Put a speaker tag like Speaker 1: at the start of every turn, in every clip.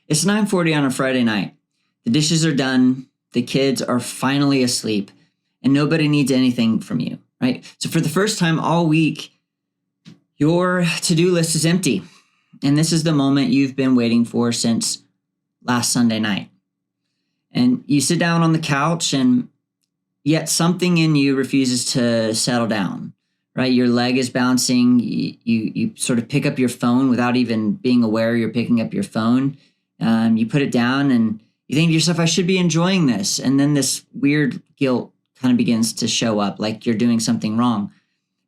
Speaker 1: It's 9:40 on a Friday night. The dishes are done. The kids are finally asleep and nobody needs anything from you, right? So for the first time all week, your to-do list is empty. And this is the moment you've been waiting for since last Sunday night. And you sit down on the couch and yet something in you refuses to settle down, right? Your leg is bouncing. You sort of pick up your phone without even being aware you're picking up your phone. You put it down and you think to yourself, I should be enjoying this. And then this weird guilt kind of begins to show up, like you're doing something wrong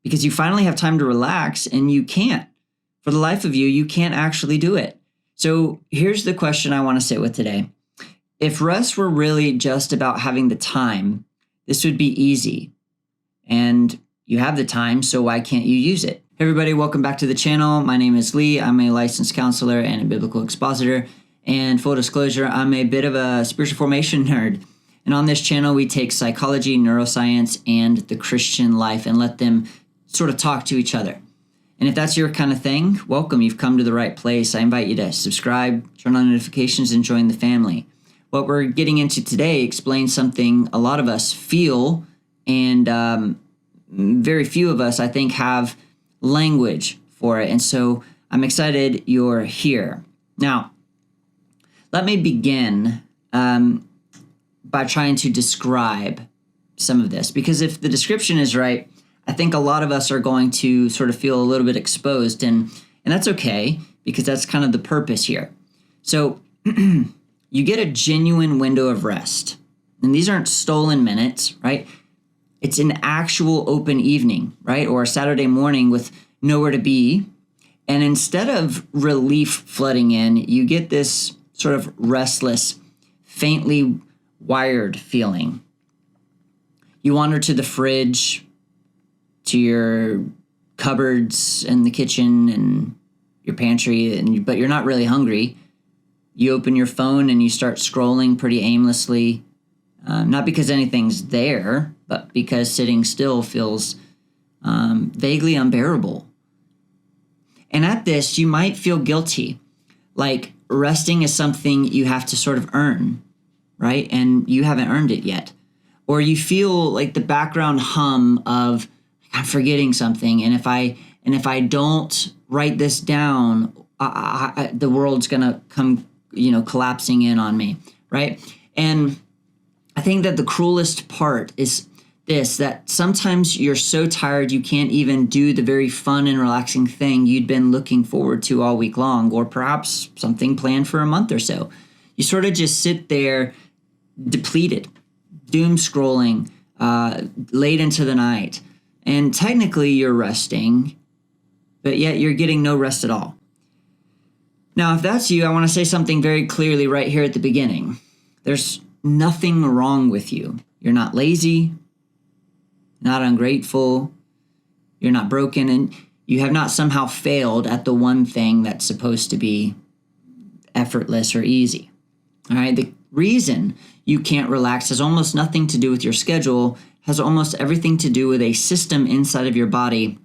Speaker 1: because you finally have time to relax and you can't. For the life of you, you can't actually do it. So here's the question I want to sit with today. If rest were really just about having the time, this would be easy. And you have the time, so why can't you use it? Hey everybody, welcome back to the channel. My name is Lee. I'm a licensed counselor and a biblical expositor. And full disclosure, I'm a bit of a spiritual formation nerd. And on this channel, we take psychology, neuroscience, and the Christian life and let them sort of talk to each other. And if that's your kind of thing, welcome. You've come to the right place. I invite you to subscribe, turn on notifications, and join the family. What we're getting into today explains something a lot of us feel, and very few of us, I think, have language for it. And so I'm excited you're here. Now, let me begin by trying to describe some of this, because if the description is right, I think a lot of us are going to sort of feel a little bit exposed, and that's okay, because that's kind of the purpose here. So you get a genuine window of rest, and these aren't stolen minutes, right? It's an actual open evening, right? Or a Saturday morning with nowhere to be. And instead of relief flooding in, you get this sort of restless, faintly wired feeling. You wander to the fridge, to your cupboards in the kitchen and your pantry, but you're not really hungry. You open your phone and you start scrolling pretty aimlessly, not because anything's there, but because sitting still feels vaguely unbearable. And at this, you might feel guilty, like resting is something you have to sort of earn, right? And you haven't earned it yet. Or you feel like the background hum of, I'm forgetting something, and if I don't write this down, the world's gonna come, collapsing in on me, right? And I think that the cruelest part is this, that sometimes you're so tired you can't even do the very fun and relaxing thing you'd been looking forward to all week long, or perhaps something planned for a month or so. You sort of just sit there depleted, doom scrolling, late into the night. And technically you're resting, but yet you're getting no rest at all. Now, if that's you, I want to say something very clearly right here at the beginning. There's nothing wrong with you. You're not lazy, not ungrateful, you're not broken, and you have not somehow failed at the one thing that's supposed to be effortless or easy. All right, the reason you can't relax has almost nothing to do with your schedule, has almost everything to do with a system inside of your body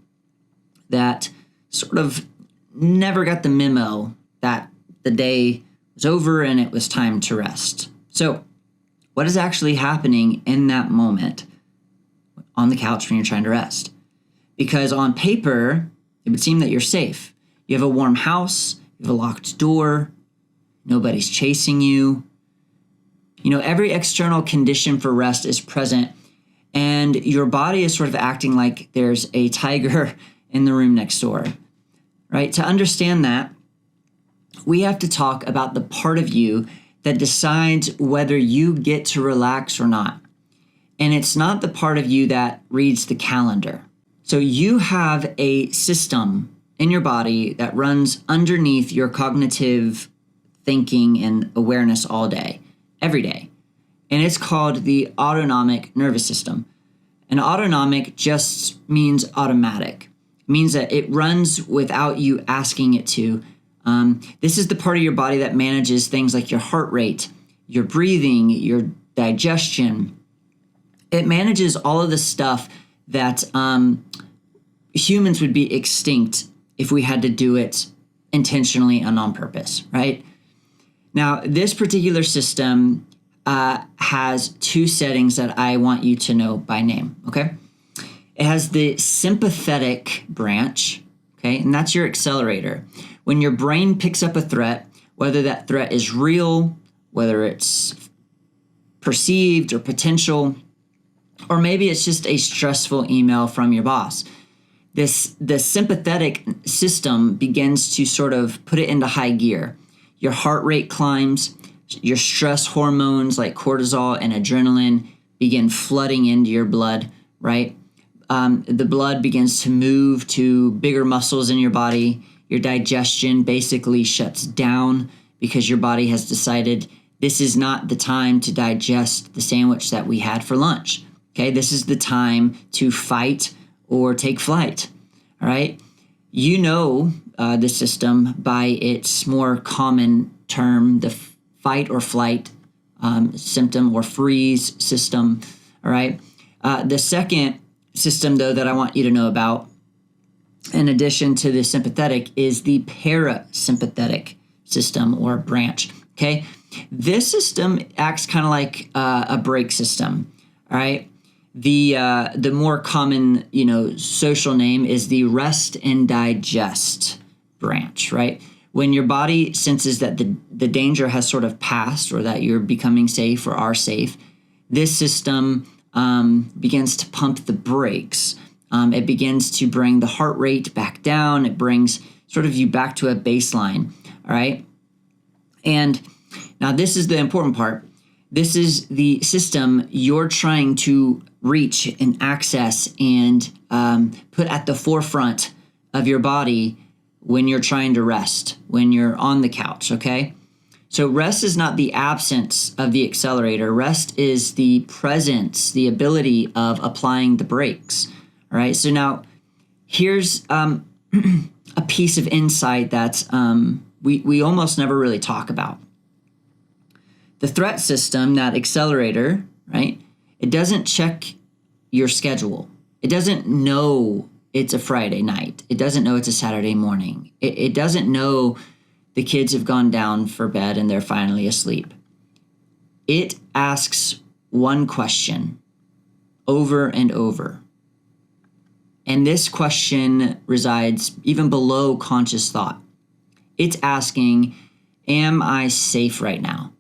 Speaker 1: that sort of never got the memo that the day was over and it was time to rest. So what is actually happening in that moment on the couch when you're trying to rest? Because on paper, it would seem that you're safe. You have a warm house, you have a locked door, nobody's chasing you. Every external condition for rest is present, and your body is sort of acting like there's a tiger in the room next door, right? To understand that, we have to talk about the part of you that decides whether you get to relax or not. And it's not the part of you that reads the calendar. So you have a system in your body that runs underneath your cognitive thinking and awareness all day, every day. And it's called the autonomic nervous system. And autonomic just means automatic. It means that it runs without you asking it to. This is the part of your body that manages things like your heart rate, your breathing, your digestion. It manages all of the stuff that humans would be extinct if we had to do it intentionally and on purpose, right? Now, this particular system has two settings that I want you to know by name, okay? It has the sympathetic branch, okay? And that's your accelerator. When your brain picks up a threat, whether that threat is real, whether it's perceived or potential, or maybe it's just a stressful email from your boss, the sympathetic system begins to sort of put it into high gear. Your heart rate climbs, your stress hormones like cortisol and adrenaline begin flooding into your blood, right? The blood begins to move to bigger muscles in your body. Your digestion basically shuts down because your body has decided this is not the time to digest the sandwich that we had for lunch. Okay, this is the time to fight or take flight. All right. You know the system by its more common term, the fight or flight symptom or freeze system. All right. The second system, though, that I want you to know about, in addition to the sympathetic, is the parasympathetic system or branch. Okay. This system acts kind of like a brake system. All right. The more common, social name is the rest and digest branch, right? When your body senses that the danger has sort of passed or that you're becoming safe or are safe, this system begins to pump the brakes. It begins to bring the heart rate back down. It brings sort of you back to a baseline, all right? And now this is the important part. This is the system you're trying to reach and access and put at the forefront of your body when you're trying to rest, when you're on the couch, okay? So rest is not the absence of the accelerator. Rest is the presence, the ability of applying the brakes, all right? So now here's a piece of insight that we almost never really talk about. The threat system, that accelerator, right? It doesn't check your schedule. It doesn't know it's a Friday night. It doesn't know it's a Saturday morning. It doesn't know the kids have gone down for bed and they're finally asleep. It asks one question over and over. And this question resides even below conscious thought. It's asking, am I safe right now?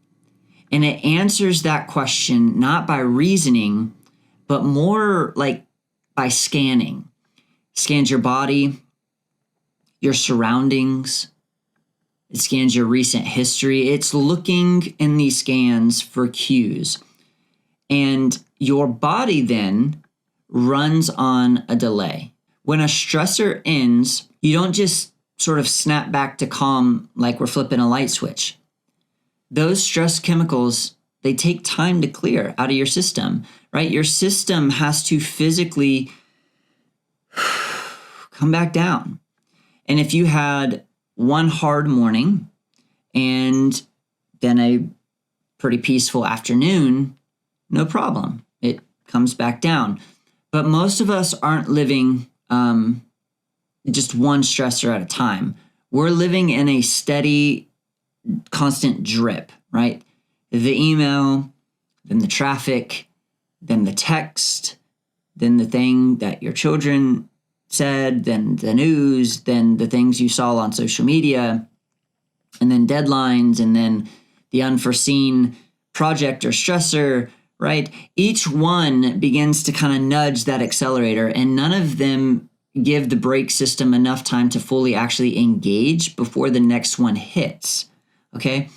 Speaker 1: And it answers that question not by reasoning, but more like by scanning. Scans your body, your surroundings. It scans your recent history. It's looking in these scans for cues. And your body then runs on a delay. When a stressor ends, you don't just sort of snap back to calm like we're flipping a light switch. Those stress chemicals, they take time to clear out of your system, right? Your system has to physically come back down. And if you had one hard morning and then a pretty peaceful afternoon, no problem. It comes back down. But most of us aren't living just one stressor at a time. We're living in a steady, constant drip, right? The email, then the traffic, then the text, then the thing that your children said, then the news, then the things you saw on social media, and then deadlines, and then the unforeseen project or stressor, right? Each one begins to kind of nudge that accelerator, and none of them give the brake system enough time to fully actually engage before the next one hits, okay?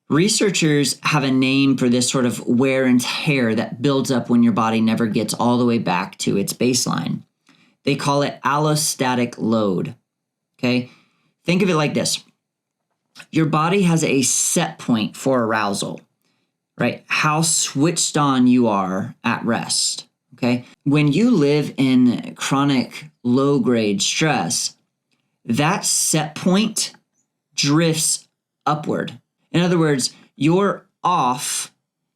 Speaker 1: Researchers have a name for this sort of wear and tear that builds up when your body never gets all the way back to its baseline. They call it allostatic load, okay? Think of it like this. Your body has a set point for arousal, right? How switched on you are at rest, okay? When you live in chronic low-grade stress, that set point drifts upward. In other words, your off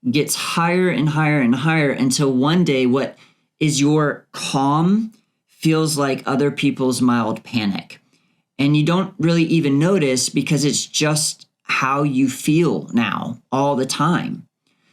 Speaker 1: gets higher and higher and higher until one day what is your calm feels like other people's mild panic. And you don't really even notice because it's just how you feel now all the time.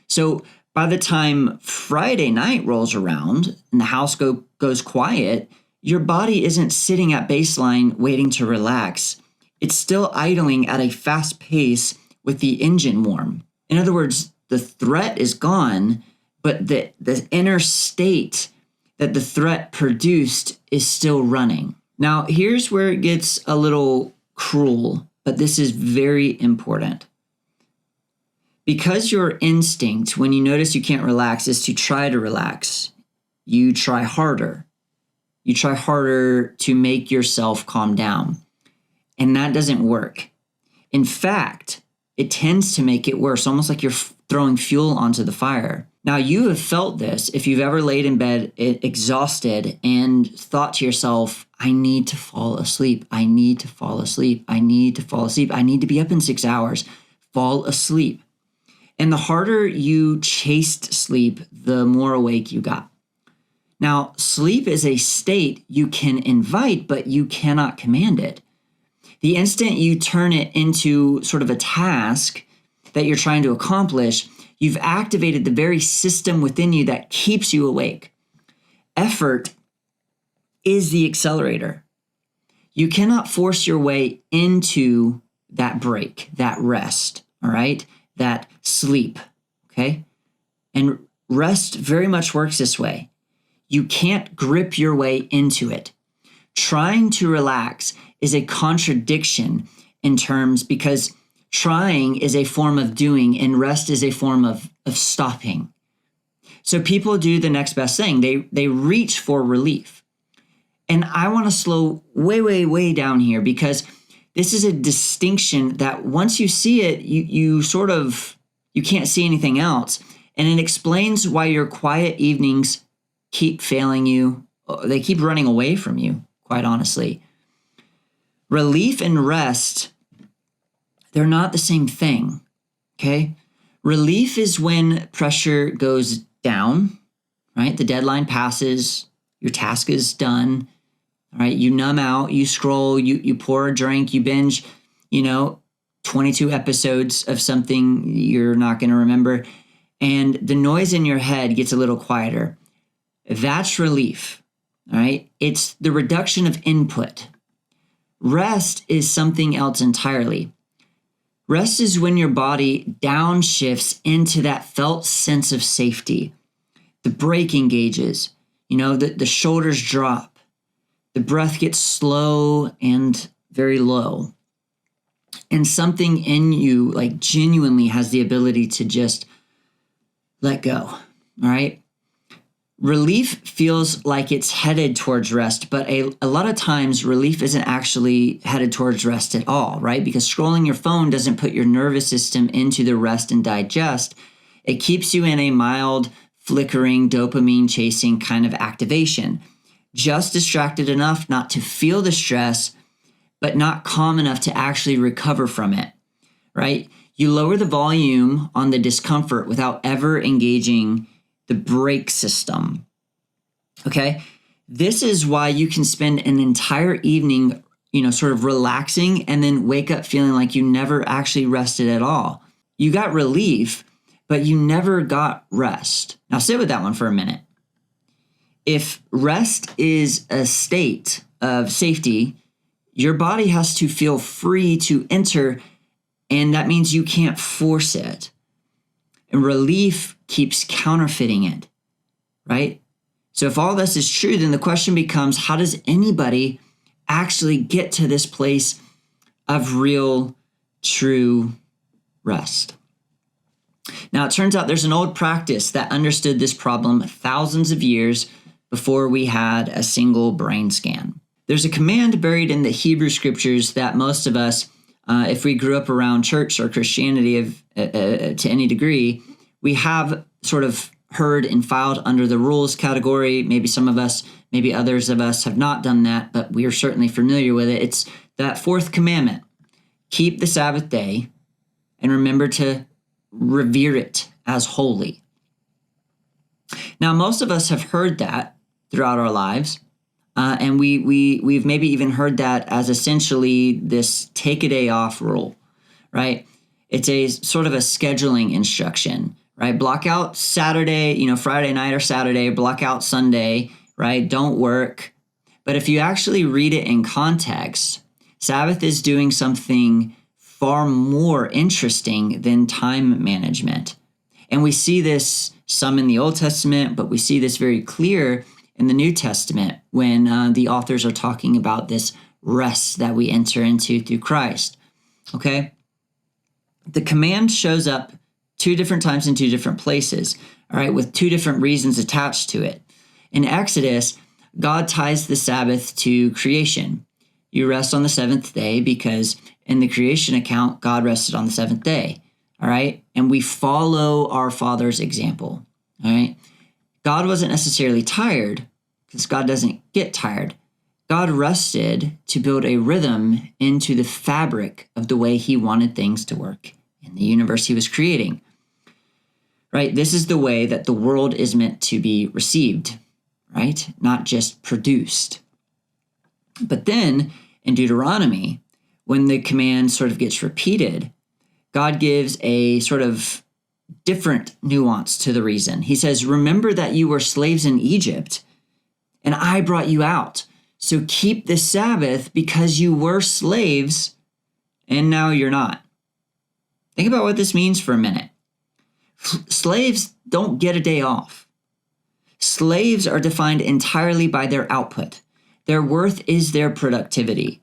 Speaker 1: So by the time Friday night rolls around and the house goes quiet, your body isn't sitting at baseline waiting to relax. It's still idling at a fast pace with the engine warm. In other words, the threat is gone, but the inner state that the threat produced is still running. Now, here's where it gets a little cruel, but this is very important. Because your instinct, when you notice you can't relax, is to try to relax, you try harder. You try harder to make yourself calm down. And that doesn't work. In fact, it tends to make it worse, almost like you're throwing fuel onto the fire. Now, you have felt this if you've ever laid in bed exhausted and thought to yourself, I need to fall asleep. I need to fall asleep. I need to fall asleep. I need to be up in 6 hours. Fall asleep. And the harder you chased sleep, the more awake you got. Now, sleep is a state you can invite, but you cannot command it. The instant you turn it into sort of a task that you're trying to accomplish, you've activated the very system within you that keeps you awake. Effort is the accelerator. You cannot force your way into that break, that rest, all right? That sleep, okay? And rest very much works this way. You can't grip your way into it. Trying to relax is a contradiction in terms because trying is a form of doing and rest is a form of stopping. So people do the next best thing. They reach for relief. And I want to slow way, way, way down here because this is a distinction that once you see it, you can't see anything else. And it explains why your quiet evenings keep failing you. They keep running away from you, quite honestly. Relief and rest, they're not the same thing, okay? Relief is when pressure goes down, right? The deadline passes, your task is done, all right? You numb out, you scroll, you pour a drink, you binge, 22 episodes of something you're not going to remember, and the noise in your head gets a little quieter. That's relief, all right? It's the reduction of input. Rest is something else entirely. Rest is when your body downshifts into that felt sense of safety. The brake engages, the shoulders drop. The breath gets slow and very low. And something in you like genuinely has the ability to just let go, all right? Relief feels like it's headed towards rest, but a lot of times relief isn't actually headed towards rest at all, right? Because scrolling your phone doesn't put your nervous system into the rest and digest. It keeps you in a mild, flickering, dopamine chasing kind of activation. Just distracted enough not to feel the stress, but not calm enough to actually recover from it, right? You lower the volume on the discomfort without ever engaging the brake system, okay? This is why you can spend an entire evening, sort of relaxing and then wake up feeling like you never actually rested at all. You got relief, but you never got rest. Now sit with that one for a minute. If rest is a state of safety, your body has to feel free to enter, and that means you can't force it. And relief keeps counterfeiting it, right? So if all this is true, then the question becomes, how does anybody actually get to this place of real, true rest? Now, it turns out there's an old practice that understood this problem thousands of years before we had a single brain scan. There's a command buried in the Hebrew scriptures that most of us, if we grew up around church or Christianity to any degree, we have sort of heard and filed under the rules category. Maybe some of us, maybe others of us have not done that, but we are certainly familiar with it. It's that fourth commandment: keep the Sabbath day and remember to revere it as holy. Now, most of us have heard that throughout our lives. And we've maybe even heard that as essentially this take a day off rule, right? It's a sort of a scheduling instruction, right? Block out Saturday, Friday night or Saturday, block out Sunday, right? Don't work. But if you actually read it in context, Sabbath is doing something far more interesting than time management. And we see this some in the Old Testament, but we see this very clear in the New Testament when the authors are talking about this rest that we enter into through Christ. Okay? The command shows up 2 different times in 2 different places, all right, with 2 different reasons attached to it. In Exodus, God ties the Sabbath to creation. You rest on the 7th day because in the creation account, God rested on the 7th day, all right? And we follow our Father's example, all right? God wasn't necessarily tired because God doesn't get tired. God rested to build a rhythm into the fabric of the way he wanted things to work in the universe he was creating, right? This is the way that the world is meant to be received, right? Not just produced. But then in Deuteronomy, when the command sort of gets repeated, God gives a sort of different nuance to the reason. He says, remember that you were slaves in Egypt, and I brought you out. So keep the Sabbath because you were slaves, and now you're not. Think about what this means for a minute. Slaves don't get a day off. Slaves are defined entirely by their output. Their worth is their productivity.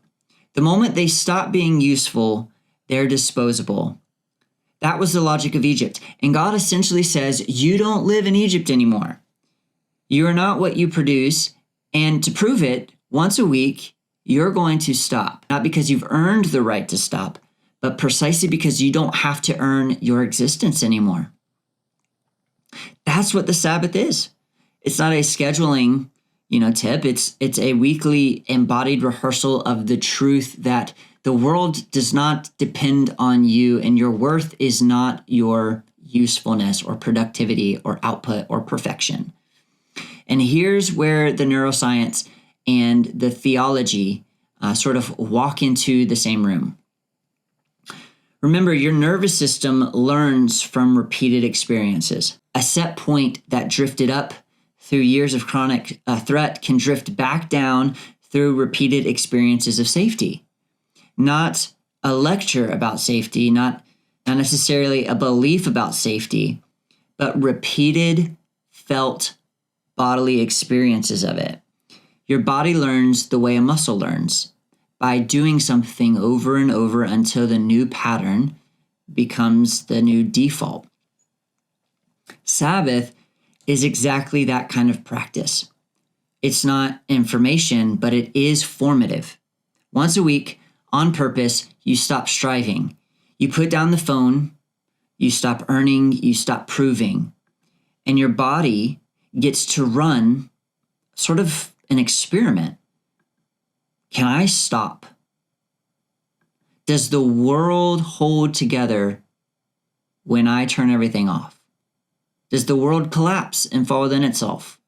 Speaker 1: The moment they stop being useful, they're disposable. That was the logic of Egypt. And God essentially says, you don't live in Egypt anymore. You are not what you produce. And to prove it, once a week, you're going to stop. Not because you've earned the right to stop, but precisely because you don't have to earn your existence anymore. That's what the Sabbath is. It's not a scheduling tip. It's a weekly embodied rehearsal of the truth that the world does not depend on you and your worth is not your usefulness or productivity or output or perfection. And here's where the neuroscience and the theology sort of walk into the same room. Remember, your nervous system learns from repeated experiences. A set point that drifted up through years of chronic threat can drift back down through repeated experiences of safety. Not a lecture about safety, not necessarily a belief about safety, but repeated felt bodily experiences of it. Your body learns the way a muscle learns, by doing something over and over until the new pattern becomes the new default. Sabbath is exactly that kind of practice. It's not information, but it is formative. Once a week, on purpose, you stop striving. You put down the phone, you stop earning, you stop proving, and your body gets to run sort of an experiment. Can I stop? Does the world hold together when I turn everything off? Does the world collapse and fall within itself?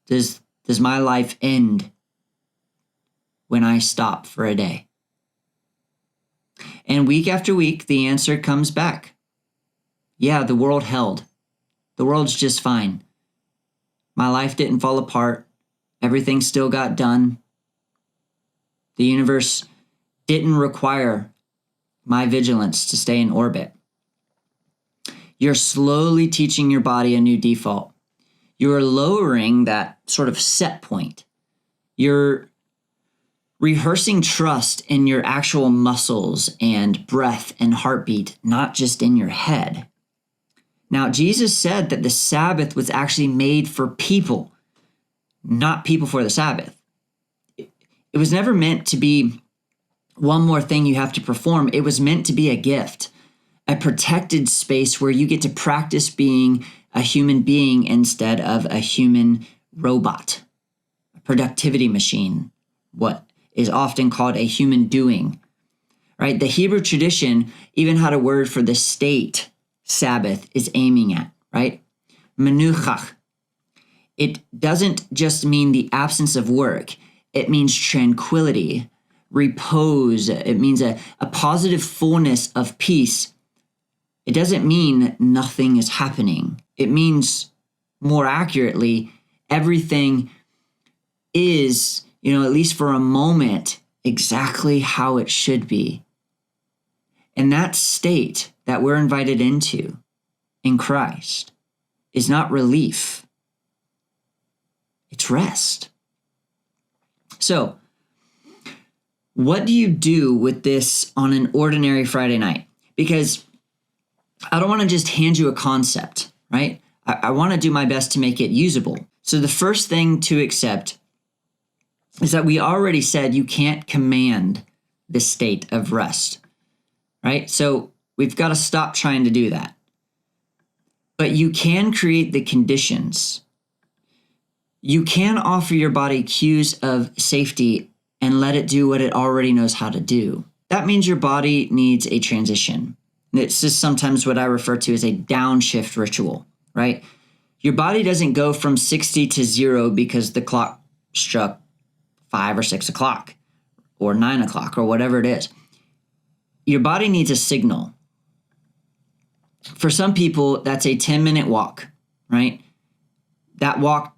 Speaker 1: Does my life end when I stop for a day? And week after week, the answer comes back. Yeah, the world held. The world's just fine. My life didn't fall apart. Everything still got done. The universe didn't require my vigilance to stay in orbit. You're slowly teaching your body a new default. You're lowering that sort of set point. You're rehearsing trust in your actual muscles and breath and heartbeat, not just in your head. Now, Jesus said that the Sabbath was actually made for people, not people for the Sabbath. It was never meant to be one more thing you have to perform. It was meant to be a gift, a protected space where you get to practice being a human being instead of a human robot, a productivity machine, what is often called a human doing, right? The Hebrew tradition even had a word for the state Sabbath is aiming at, right? Menuchach. It doesn't just mean the absence of work. It means tranquility, repose. It means a positive fullness of peace. It doesn't mean nothing is happening. It means, more accurately, everything is, at least for a moment, exactly how it should be. And that state that we're invited into in Christ is not relief. It's rest. So, what do you do with this on an ordinary Friday night? Because I don't want to just hand you a concept, right? I want to do my best to make it usable. So the first thing to accept is that we already said you can't command the state of rest, right? So we've got to stop trying to do that. But you can create the conditions. You can offer your body cues of safety and let it do what it already knows how to do. That means your body needs a transition. It's just sometimes what I refer to as a downshift ritual, right? Your body doesn't go from 60 to 0 because the clock struck 5 or 6 o'clock or 9 o'clock or whatever it is. Your body needs a signal. For some people, that's a 10-minute walk, right? That walk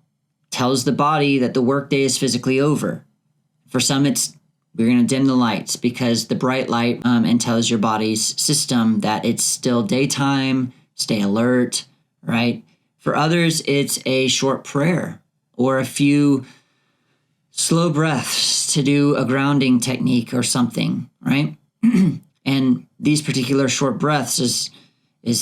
Speaker 1: tells the body that the workday is physically over. For some, we're going to dim the lights because the bright light and tells your body's system that it's still daytime, stay alert, right? For others, it's a short prayer or a few slow breaths to do a grounding technique or something, right? And these particular short breaths is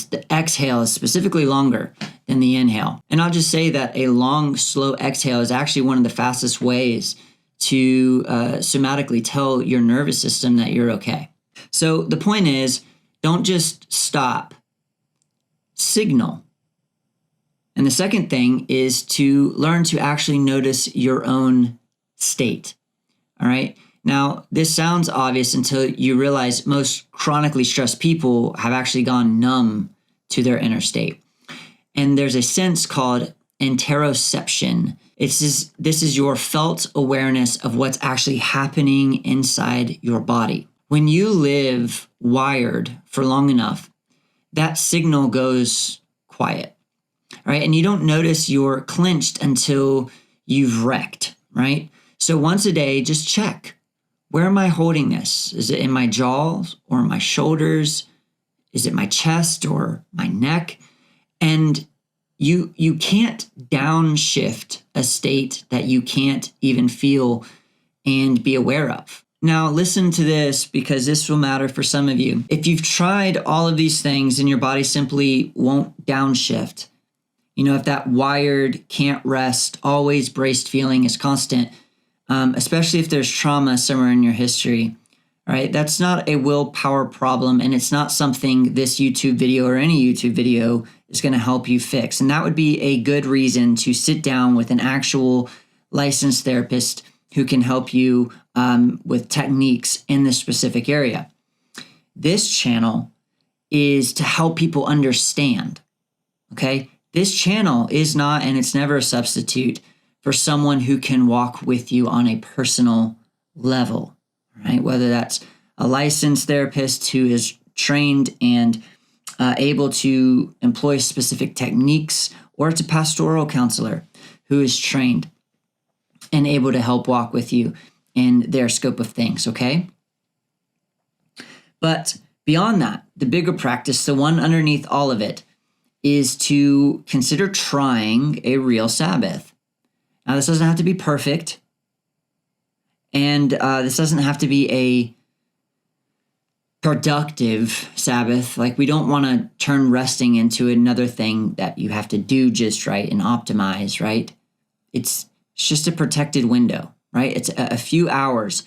Speaker 1: the exhale is specifically longer than the inhale. And I'll just say that a long, slow exhale is actually one of the fastest ways to somatically tell your nervous system that you're okay. So the point is, don't just stop, signal. And the second thing is to learn to actually notice your own state. All right. Now, this sounds obvious until you realize most chronically stressed people have actually gone numb to their inner state. And there's a sense called interoception. This is your felt awareness of what's actually happening inside your body. When you live wired for long enough, that signal goes quiet, right? And you don't notice you're clenched until you've wrecked, right? So once a day, just check. Where am I holding this? Is it in my jaws or my shoulders? Is it my chest or my neck? And you can't downshift a state that you can't even feel and be aware of. Now, listen to this because this will matter for some of you. If you've tried all of these things and your body simply won't downshift, if that wired, can't rest, always braced feeling is constant, especially if there's trauma somewhere in your history, right? That's not a willpower problem, and it's not something this YouTube video or any YouTube video is going to help you fix. And that would be a good reason to sit down with an actual licensed therapist who can help you with techniques in this specific area. This channel is to help people understand, okay? This channel is not, and it's never a substitute for someone who can walk with you on a personal level, right? Whether that's a licensed therapist who is trained and able to employ specific techniques, or it's a pastoral counselor who is trained and able to help walk with you in their scope of things, okay? But beyond that, the bigger practice, the one underneath all of it, is to consider trying a real Sabbath. Now, this doesn't have to be perfect, and this doesn't have to be a productive Sabbath. Like, we don't want to turn resting into another thing that you have to do just right and optimize, right? It's just a protected window, right? It's a few hours,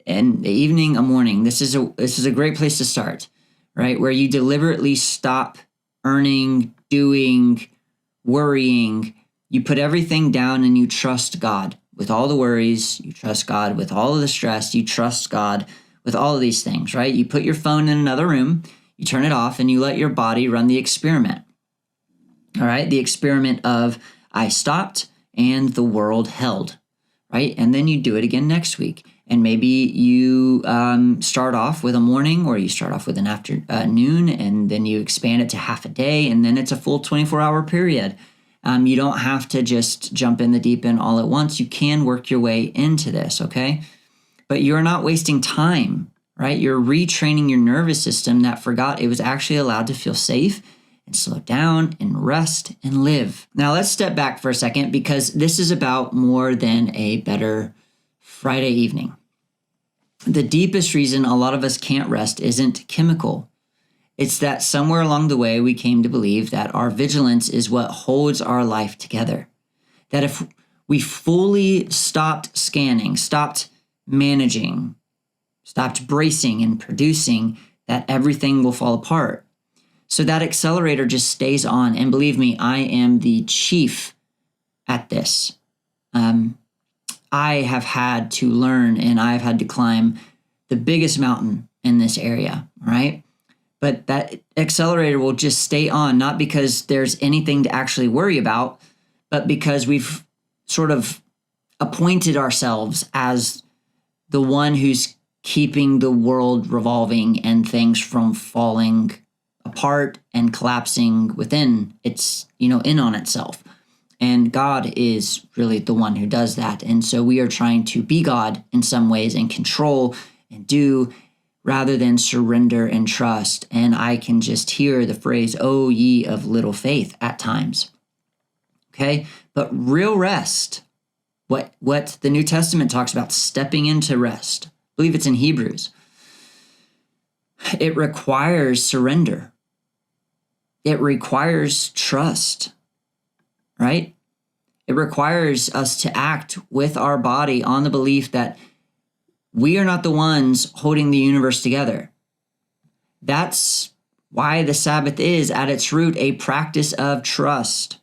Speaker 1: and the evening, a morning. This is a great place to start, right? Where you deliberately stop earning, doing, worrying. You put everything down and you trust God with all the worries. You trust God with all of the stress. You trust God with all of these things, right? You put your phone in another room, you turn it off, and you let your body run the experiment. All right? The experiment of I stopped and the world held, right? And then you do it again next week. And maybe you start off with a morning, or you start off with an afternoon, and then you expand it to half a day, and then it's a full 24-hour period. You don't have to just jump in the deep end all at once. You can work your way into this, okay? But you're not wasting time, right? You're retraining your nervous system that forgot it was actually allowed to feel safe and slow down and rest and live. Now let's step back for a second, because this is about more than a better Friday evening. The deepest reason a lot of us can't rest isn't chemical. It's that somewhere along the way we came to believe that our vigilance is what holds our life together. That if we fully stopped scanning, stopped managing, stopped bracing and producing, that everything will fall apart. So that accelerator just stays on. And believe me, I am the chief at this. I have had to learn, and I've had to climb the biggest mountain in this area, right? But that accelerator will just stay on, not because there's anything to actually worry about, but because we've sort of appointed ourselves as the one who's keeping the world revolving and things from falling apart and collapsing within its, in on itself. And God is really the one who does that. And so we are trying to be God in some ways and control and do, rather than surrender and trust. And I can just hear the phrase, "Oh, ye of little faith," at times. Okay? But real rest, what the New Testament talks about, stepping into rest, I believe it's in Hebrews, it requires surrender. It requires trust, right? It requires us to act with our body on the belief that we are not the ones holding the universe together. That's why the Sabbath is, at its root, a practice of trust.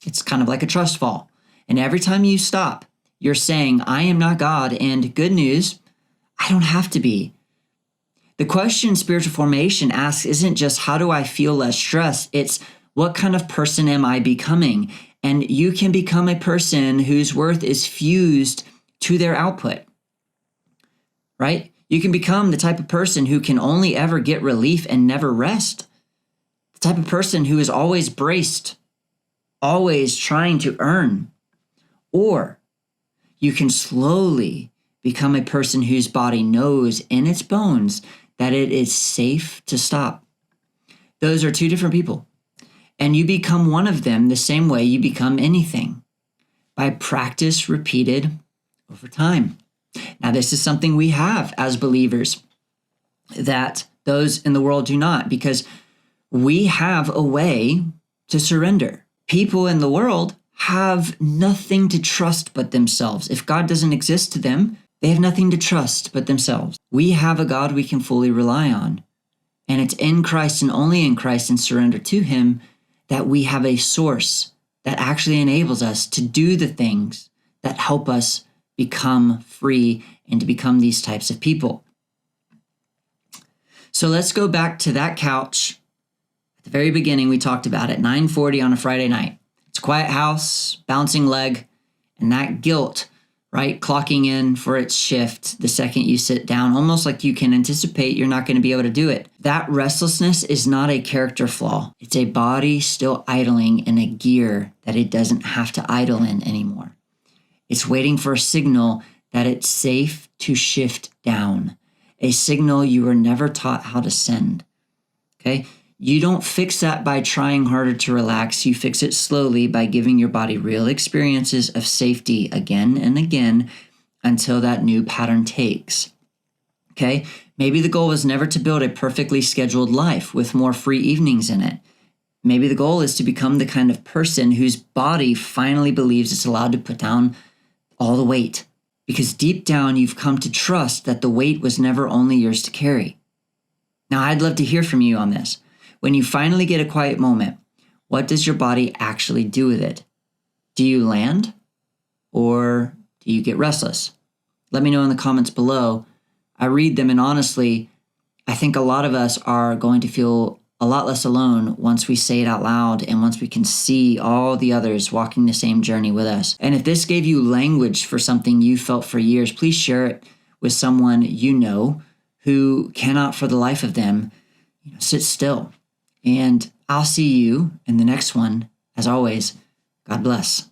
Speaker 1: It's kind of like a trust fall. And every time you stop, you're saying, I am not God, and good news, I don't have to be. The question spiritual formation asks isn't just how do I feel less stressed, it's what kind of person am I becoming? And you can become a person whose worth is fused to their output, right? You can become the type of person who can only ever get relief and never rest. The type of person who is always braced, always trying to earn. Or you can slowly become a person whose body knows in its bones that it is safe to stop. Those are two different people. And you become one of them the same way you become anything, by practice repeated over time. Now, this is something we have as believers that those in the world do not, because we have a way to surrender. People in the world have nothing to trust but themselves. If God doesn't exist to them, they have nothing to trust but themselves. We have a God we can fully rely on. And it's in Christ and only in Christ and surrender to Him that we have a source that actually enables us to do the things that help us become free and to become these types of people. So let's go back to that couch. At the very beginning, we talked about it, 9:40 on a Friday night. It's a quiet house, bouncing leg, and that guilt, right? Clocking in for its shift the second you sit down, almost like you can anticipate you're not going to be able to do it. That restlessness is not a character flaw. It's a body still idling in a gear that it doesn't have to idle in anymore. It's waiting for a signal that it's safe to shift down, a signal you were never taught how to send. Okay? You don't fix that by trying harder to relax. You fix it slowly by giving your body real experiences of safety again and again until that new pattern takes. Okay? Maybe the goal is never to build a perfectly scheduled life with more free evenings in it. Maybe the goal is to become the kind of person whose body finally believes it's allowed to put down all the weight, because deep down you've come to trust that the weight was never only yours to carry. Now, I'd love to hear from you on this. When you finally get a quiet moment, what does your body actually do with it? Do you land, or do you get restless? Let me know in the comments below. I read them, and honestly, I think a lot of us are going to feel a lot less alone once we say it out loud and once we can see all the others walking the same journey with us. And if this gave you language for something you felt for years, please share it with someone you know who cannot for the life of them sit still. And I'll see you in the next one. As always, God bless.